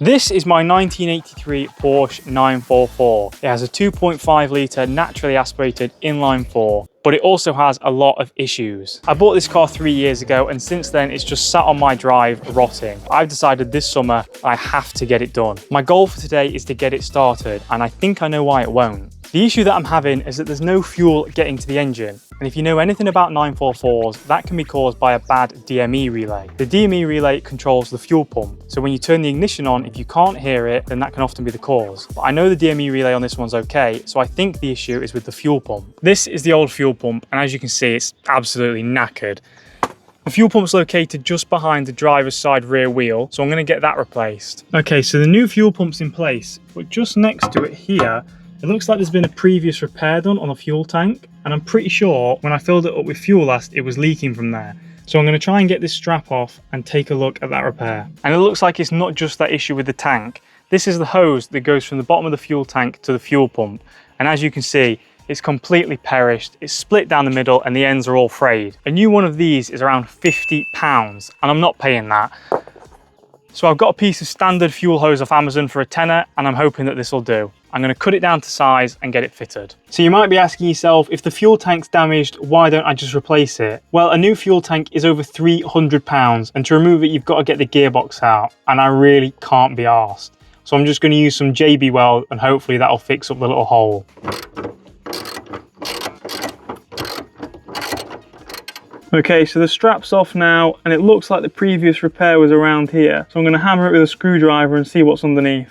This is my 1983 Porsche 944. It has a 2.5 litre naturally aspirated inline 4, but it also has a lot of issues. I bought this car 3 years ago and since then it's just sat on my drive rotting. I've decided this summer I have to get it done. My goal for today is to get it started, and I think I know why it won't. The issue that I'm having is that there's no fuel getting to the engine. And if you know anything about 944s, that can be caused by a bad DME relay. The DME relay controls the fuel pump. So when you turn the ignition on, if you can't hear it, then that can often be the cause. But I know the DME relay on this one's okay, so I think the issue is with the fuel pump. This is the old fuel pump, and as you can see, it's absolutely knackered. The fuel pump's located just behind the driver's side rear wheel, so I'm gonna get that replaced. Okay, so the new fuel pump's in place, but just next to it here, it looks like there's been a previous repair done on the fuel tank, and I'm pretty sure when I filled it up with fuel last, it was leaking from there. So I'm going to try and get this strap off and take a look at that repair. And it looks like it's not just that issue with the tank. This is the hose that goes from the bottom of the fuel tank to the fuel pump. And as you can see, it's completely perished, it's split down the middle and the ends are all frayed. A new one of these is around £50 and I'm not paying that. So I've got a piece of standard fuel hose off Amazon for a tenner and I'm hoping that this will do. I'm going to cut it down to size and get it fitted. So you might be asking yourself, if the fuel tank's damaged, why don't I just replace it? Well, a new fuel tank is over £300 and to remove it, you've got to get the gearbox out and I really can't be arsed. So I'm just going to use some JB Weld and hopefully that'll fix up the little hole. Okay, so the strap's off now and it looks like the previous repair was around here. So I'm going to hammer it with a screwdriver and see what's underneath.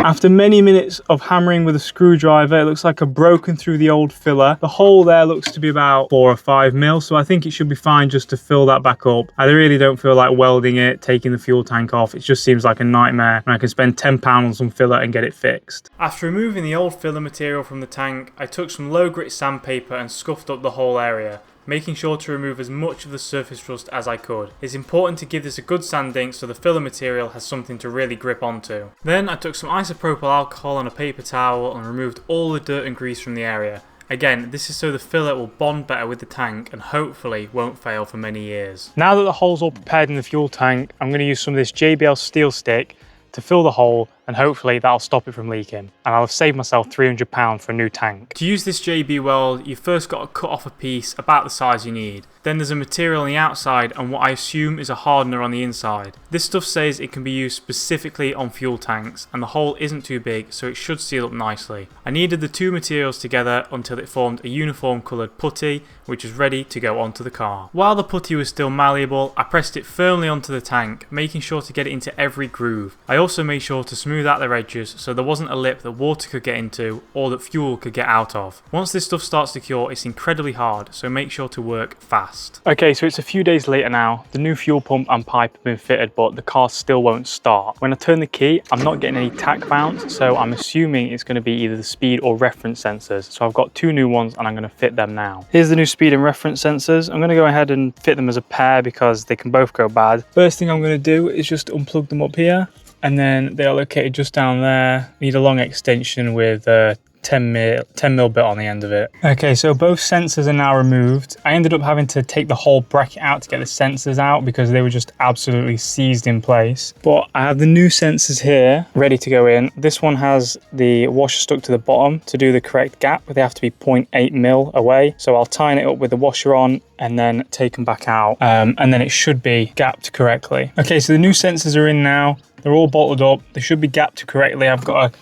After many minutes of hammering with a screwdriver, it looks like I've broken through the old filler. The hole there looks to be about 4 or 5 mil, so I think it should be fine just to fill that back up. I really don't feel like welding it, taking the fuel tank off. It just seems like a nightmare and I can spend £10 on some filler and get it fixed. After removing the old filler material from the tank, I took some low grit sandpaper and scuffed up the whole area, making sure to remove as much of the surface rust as I could. It's important to give this a good sanding so the filler material has something to really grip onto. Then I took some isopropyl alcohol on a paper towel and removed all the dirt and grease from the area. Again, this is so the filler will bond better with the tank and hopefully won't fail for many years. Now that the hole's all prepared in the fuel tank, I'm going to use some of this JBL steel stick to fill the hole and hopefully that'll stop it from leaking. And I'll have saved myself £300 for a new tank. To use this JB Weld, you've first got to cut off a piece about the size you need. Then there's a material on the outside and what I assume is a hardener on the inside. This stuff says it can be used specifically on fuel tanks and the hole isn't too big so it should seal up nicely. I kneaded the two materials together until it formed a uniform coloured putty which is ready to go onto the car. While the putty was still malleable, I pressed it firmly onto the tank, making sure to get it into every groove. I also made sure to smooth out their edges so there wasn't a lip that water could get into or that fuel could get out of. Once this stuff starts to cure, it's incredibly hard, so make sure to work fast. Okay, so it's a few days later now. The new fuel pump and pipe have been fitted, but the car still won't start. When I turn the key, I'm not getting any tach bounce, so I'm assuming it's going to be either the speed or reference sensors. So I've got 2 new ones and I'm going to fit them now. Here's the new speed and reference sensors. I'm going to go ahead and fit them as a pair because they can both go bad. First thing I'm going to do is just unplug them up here. And then they are located just down there. Need a long extension with a 10 mil bit on the end of it. Okay, so both sensors are now removed. I ended up having to take the whole bracket out to get the sensors out because they were just absolutely seized in place. But I have the new sensors here ready to go in. This one has the washer stuck to the bottom to do the correct gap, but they have to be 0.8 mil away. So I'll tighten it up with the washer on and then take them back out. And then it should be gapped correctly. Okay, so the new sensors are in now. They're all bolted up. They should be gapped correctly. I've got to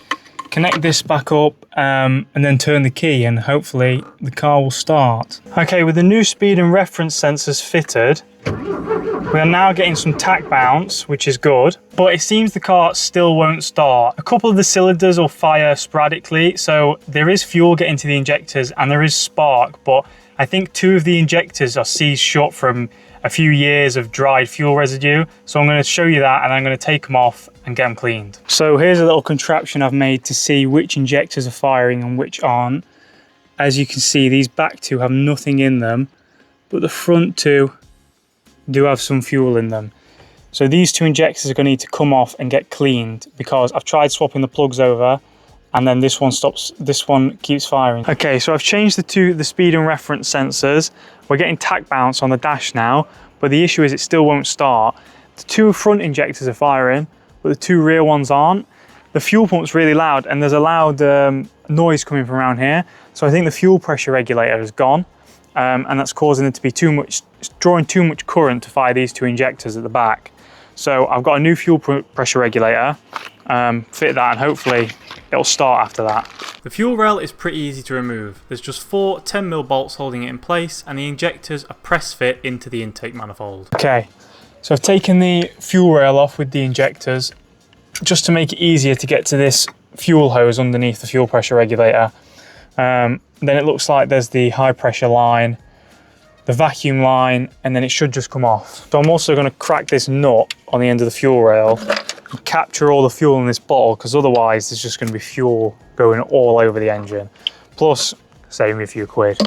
connect this back up and then turn the key and hopefully the car will start. Okay, with the new speed and reference sensors fitted, we are now getting some tach bounce, which is good, but it seems the car still won't start. A couple of the cylinders will fire sporadically, so there is fuel getting to the injectors and there is spark, but I think 2 of the injectors are seized shut from a few years of dried fuel residue. So I'm going to show you that and I'm going to take them off and get them cleaned. So here's a little contraption I've made to see which injectors are firing and which aren't. As you can see, these back 2 have nothing in them, but the front 2 do have some fuel in them. So these 2 injectors are going to need to come off and get cleaned because I've tried swapping the plugs over and then this one keeps firing. Okay, so I've changed the speed and reference sensors. We're getting tach bounce on the dash now, but the issue is it still won't start. The 2 front injectors are firing, but the 2 rear ones aren't. The fuel pump's really loud, and there's a loud noise coming from around here. So I think the fuel pressure regulator is gone, and that's causing it to be drawing too much current to fire these 2 injectors at the back. So I've got a new fuel pressure regulator, fit that, and hopefully it'll start after that. The fuel rail is pretty easy to remove. There's just 4 10mm bolts holding it in place, and the injectors are press fit into the intake manifold. Okay, so I've taken the fuel rail off with the injectors just to make it easier to get to this fuel hose underneath the fuel pressure regulator. Then it looks like there's the high pressure line, the vacuum line, and then it should just come off. So I'm also going to crack this nut on the end of the fuel rail and capture all the fuel in this bottle, because otherwise there's just going to be fuel going all over the engine. Plus, save me a few quid.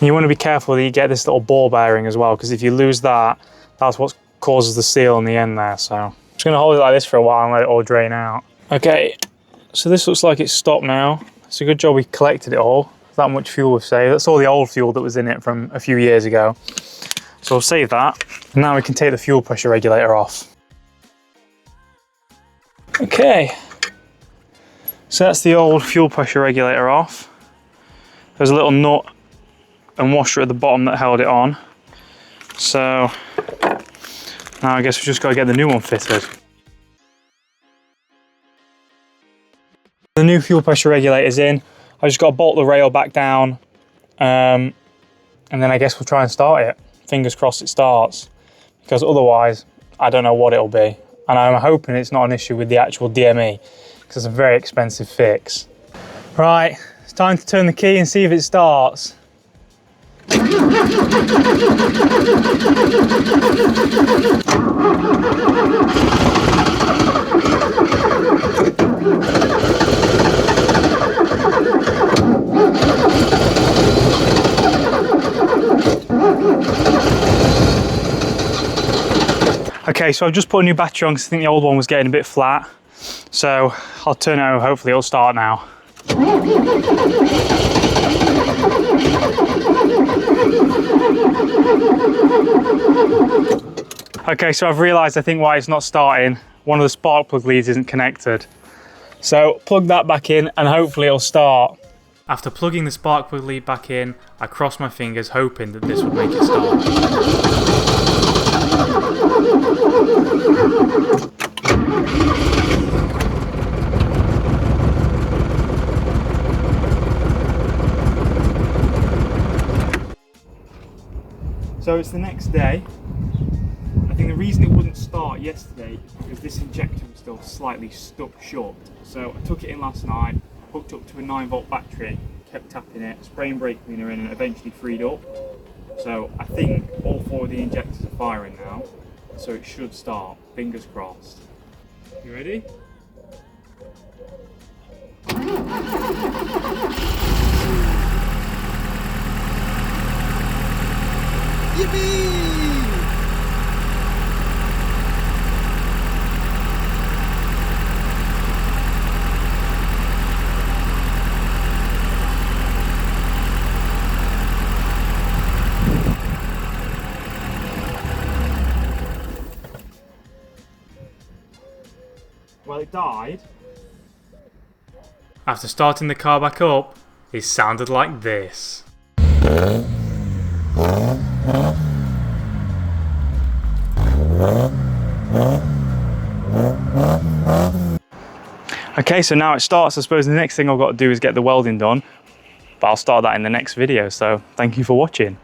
You want to be careful that you get this little ball bearing as well, because if you lose that, that's what causes the seal in the end there. So I'm just going to hold it like this for a while and let it all drain out. Okay, so this looks like it's stopped now. It's a good job we collected it all. That much fuel we've saved. That's all the old fuel that was in it from a few years ago. So we'll save that. And now we can take the fuel pressure regulator off. Okay, so that's the old fuel pressure regulator off. There's a little nut and washer at the bottom that held it on. So now I guess we've just got to get the new one fitted. The new fuel pressure regulator's in. I just got to bolt the rail back down, and then I guess we'll try and start it. Fingers crossed it starts, because otherwise I don't know what it'll be. And I'm hoping it's not an issue with the actual DME, because it's a very expensive fix. Right, it's time to turn the key and see if it starts. Okay, so I've just put a new battery on because I think the old one was getting a bit flat. So I'll turn it over, hopefully it'll start now. Okay, so I've realised I think why it's not starting. One of the spark plug leads isn't connected. So plug that back in and hopefully it'll start. After plugging the spark plug lead back in, I crossed my fingers hoping that this would make it start. So it's the next day. I think the reason it wouldn't start yesterday is because this injector was still slightly stuck shut. So I took it in last night, hooked up to a 9-volt battery, kept tapping it, spraying brake cleaner in, and eventually freed up. So I think all 4 of the injectors are firing now, so it should start, fingers crossed. You ready? Yippee! Well, it died. After starting the car back up, it sounded like this. Okay, so now it starts. I suppose the next thing I've got to do is get the welding done, but I'll start that in the next video, so thank you for watching.